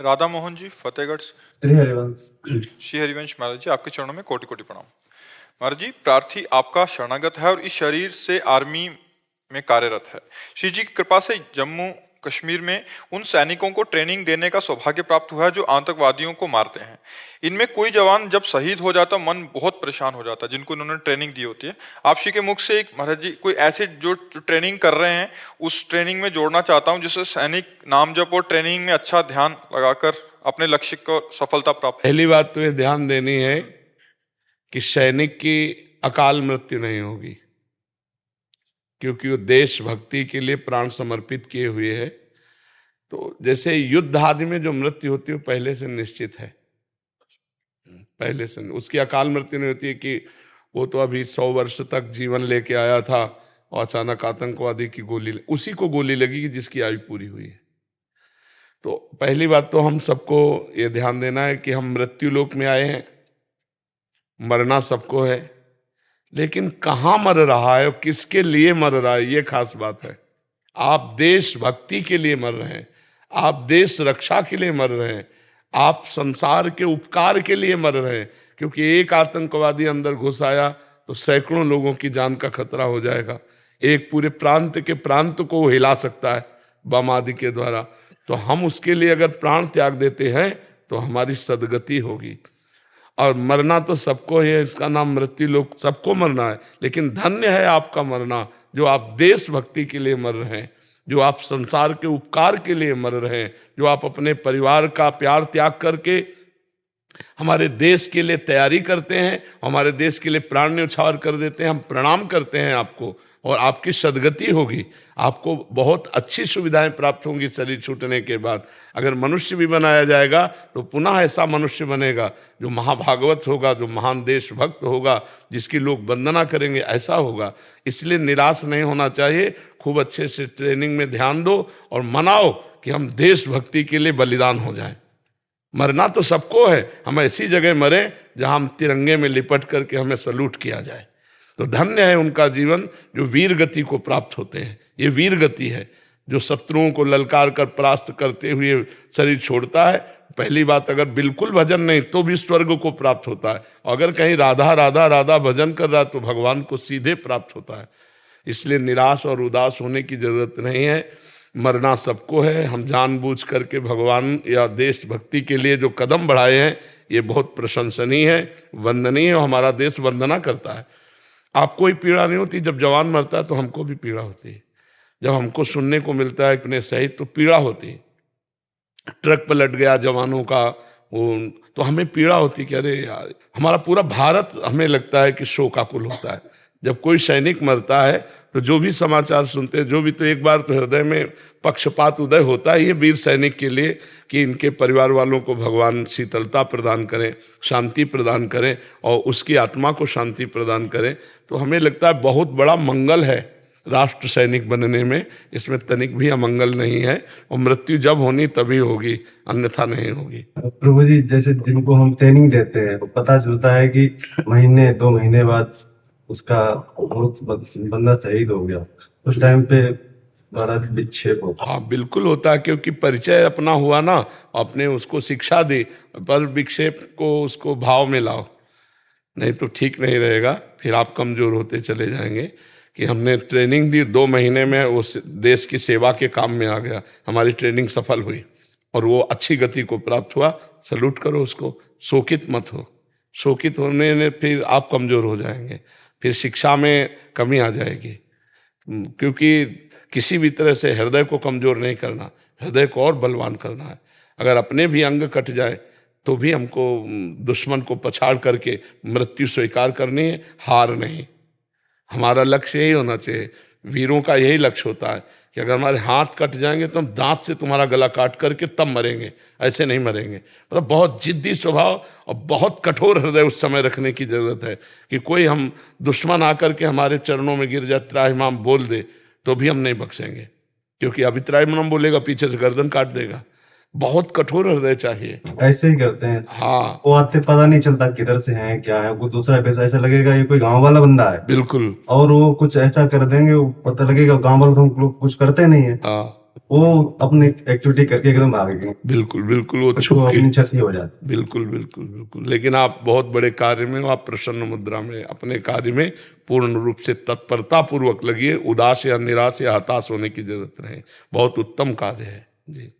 राधा मोहन जी फतेहगढ़ से। श्री हरिवंश। श्री हरिवंश महाराज जी, आपके चरणों में कोटि कोटि प्रणाम। महाराज जी, प्रार्थी आपका शरणागत है और इस शरीर से आर्मी में कार्यरत है। श्री जी की कृपा से जम्मू कश्मीर में उन सैनिकों को ट्रेनिंग देने का सौभाग्य प्राप्त हुआ है जो आतंकवादियों को मारते हैं। इनमें कोई जवान जब शहीद हो जाता मन बहुत परेशान हो जाता है, जिनको इन्होंने ट्रेनिंग दी होती है। आप श्री के मुख से एक महाराज जी कोई ऐसे जो ट्रेनिंग कर रहे हैं उस ट्रेनिंग में जोड़ना चाहता हूं, जिससे सैनिक नाम जप और ट्रेनिंग में अच्छा ध्यान लगाकर अपने लक्ष्य को सफलता प्राप्त। पहली बात तो ये ध्यान देनी है कि सैनिक की अकाल मृत्यु नहीं होगी, क्योंकि वो देशभक्ति के लिए प्राण समर्पित किए हुए है। तो जैसे युद्ध आदि में जो मृत्यु होती है वो पहले से निश्चित है, पहले से उसकी अकाल मृत्यु नहीं होती है कि वो तो अभी 100 वर्ष तक जीवन लेके आया था और अचानक आतंकवादी की गोली, उसी को गोली लगेगी जिसकी आयु पूरी हुई है। तो पहली बात तो हम सबको ये ध्यान देना है कि हम मृत्यु लोक में आए हैं, मरना सबको है, लेकिन कहाँ मर रहा है और किसके लिए मर रहा है ये खास बात है। आप देशभक्ति के लिए मर रहे हैं, आप देश रक्षा के लिए मर रहे हैं, आप संसार के उपकार के लिए मर रहे हैं। क्योंकि एक आतंकवादी अंदर घुस आया तो सैकड़ों लोगों की जान का खतरा हो जाएगा, एक पूरे प्रांत के प्रांत को वो हिला सकता है बम आदि के द्वारा। तो हम उसके लिए अगर प्राण त्याग देते हैं तो हमारी सदगति होगी। और मरना तो सबको है, इसका नाम मृत्यु लोक, सबको मरना है, लेकिन धन्य है आपका मरना जो आप देशभक्ति के लिए मर रहे हैं, जो आप संसार के उपकार के लिए मर रहे हैं, जो आप अपने परिवार का प्यार त्याग करके हमारे देश के लिए तैयारी करते हैं, हमारे देश के लिए प्राण न्यौछावर कर देते हैं। हम प्रणाम करते हैं आपको और आपकी सदगति होगी, आपको बहुत अच्छी सुविधाएं प्राप्त होंगी शरीर छूटने के बाद। अगर मनुष्य भी बनाया जाएगा तो पुनः ऐसा मनुष्य बनेगा जो महाभागवत होगा, जो महान देशभक्त होगा, जिसकी लोग वंदना करेंगे, ऐसा होगा। इसलिए निराश नहीं होना चाहिए, खूब अच्छे से ट्रेनिंग में ध्यान दो और मनाओ कि हम देशभक्ति के लिए बलिदान हो जाएं। मरना तो सबको है, हम ऐसी जगह मरें जहां हम तिरंगे में लिपट करके हमें सलूट किया जाए। तो धन्य है उनका जीवन जो वीर गति को प्राप्त होते हैं। ये वीर गति है जो शत्रुओं को ललकार कर परास्त करते हुए शरीर छोड़ता है। पहली बात, अगर बिल्कुल भजन नहीं तो भी स्वर्ग को प्राप्त होता है, अगर कहीं राधा राधा राधा भजन कर रहा है तो भगवान को सीधे प्राप्त होता है। इसलिए निराश और उदास होने की जरूरत नहीं है, मरना सबको है। हम जानबूझ करके भगवान या देशभक्ति के लिए जो कदम बढ़ाए हैं ये बहुत प्रशंसनीय है, वंदनीय है, हमारा देश वंदना करता है। आपको ही पीड़ा नहीं होती, जब जवान मरता है तो हमको भी पीड़ा होती है। जब हमको सुनने को मिलता है अपने शहीद तो पीड़ा होती है। ट्रक पलट गया जवानों का, वो तो हमें पीड़ा होती कि अरे यार, हमारा पूरा भारत हमें लगता है कि शोकाकुल होता है जब कोई सैनिक मरता है। तो जो भी समाचार सुनते हैं, जो भी, तो एक बार तो हृदय में पक्षपात उदय होता है ये वीर सैनिक के लिए कि इनके परिवार वालों को भगवान शीतलता प्रदान करें, शांति प्रदान करें और उसकी आत्मा को शांति प्रदान करें। तो हमें लगता है बहुत बड़ा मंगल है राष्ट्र सैनिक बनने में, इसमें तनिक भी अमंगल नहीं है। और मृत्यु जब होनी तभी होगी, अन्यथा नहीं होगी। प्रभु जी, जैसे जिनको हम ट्रेनिंग देते हैं तो पता चलता है कि महीने 2 महीने बाद उसका बंदा शहीद हो गया, उस टाइम पे बड़ा विक्षेप होता है। हाँ बिल्कुल होता है, क्योंकि परिचय अपना हुआ ना, अपने उसको शिक्षा दी, पर विक्षेप को उसको भाव में लाओ, नहीं तो ठीक नहीं रहेगा, फिर आप कमजोर होते चले जाएंगे। कि हमने ट्रेनिंग दी, 2 महीने में वो देश की सेवा के काम में आ गया, हमारी ट्रेनिंग सफल हुई और वो अच्छी गति को प्राप्त हुआ, सलूट करो उसको, शोकित मत हो। शोकित होने में फिर आप कमजोर हो जाएंगे, फिर शिक्षा में कमी आ जाएगी। क्योंकि किसी भी तरह से हृदय को कमजोर नहीं करना, हृदय को और बलवान करना है। अगर अपने भी अंग कट जाए तो भी हमको दुश्मन को पछाड़ करके मृत्यु स्वीकार करनी है, हार नहीं। हमारा लक्ष्य यही होना चाहिए, वीरों का यही लक्ष्य होता है कि अगर हमारे हाथ कट जाएंगे तो हम दांत से तुम्हारा गला काट करके तब मरेंगे, ऐसे नहीं मरेंगे। मतलब बहुत जिद्दी स्वभाव और बहुत कठोर हृदय उस समय रखने की जरूरत है कि कोई हम दुश्मन आकर के हमारे चरणों में गिर जाए, त्राहिमाम बोल दे तो भी हम नहीं बख्शेंगे, क्योंकि अभी त्राहिमाम बोलेगा पीछे से गर्दन काट देगा। बहुत कठोर हृदय चाहिए। ऐसे ही करते हैं। हाँ, वो आते पता नहीं चलता किधर से हैं क्या है, कोई दूसरा पैसा ऐसा लगेगा ये कोई गांव वाला बंदा है, बिल्कुल। और वो कुछ ऐसा कर देंगे, वो पता लगेगा गांव वाले तो हम लोग कुछ करते नहीं है। हाँ वो अपनी एक्टिविटी करके एकदम भाग गए, बिल्कुल बिल्कुल, वो उसको छुप के, अपनी क्षति हो जाती। बिल्कुल बिल्कुल बिल्कुल। लेकिन आप बहुत बड़े कार्य में हो, आप प्रसन्न मुद्रा में अपने कार्य में पूर्ण रूप से तत्परता पूर्वक लगिए, उदास या निराश या हताश होने की जरूरत नहीं। बहुत उत्तम कार्य है जी।